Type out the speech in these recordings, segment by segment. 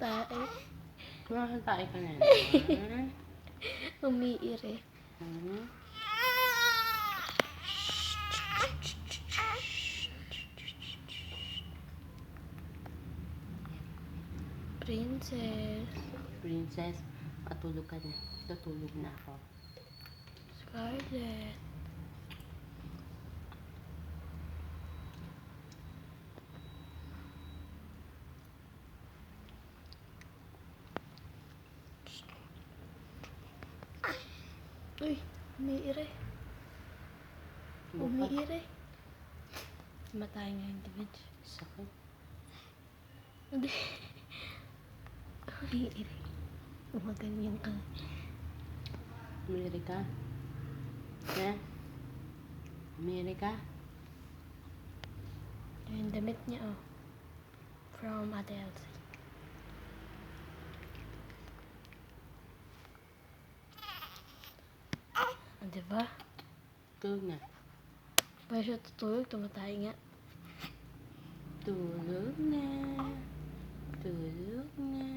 tae. Nasaan tayo ka na? Umiire. Princess. Princess, matulog ka na. Tutulog na ako. Scarlett. Uy, umiire. Umiire. Matay nga yung damage. Sakit. Hindi. Umiire. Umaganyan ka. Umiri ka? Ha? Umiri ka? Yung damit niya, oh. From Ate Elsie. Diba? Tulog na. Pwede siya tutulog, tumatay nga. Tulog na. Tulog na.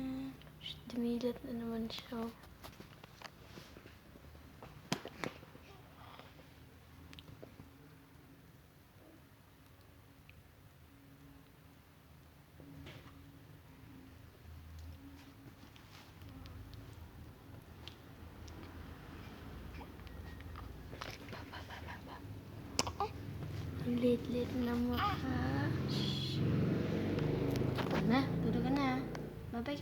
Dumilat na naman siya. Ang lit-lit na mukha. Na, tulog ka na. Bye-bye.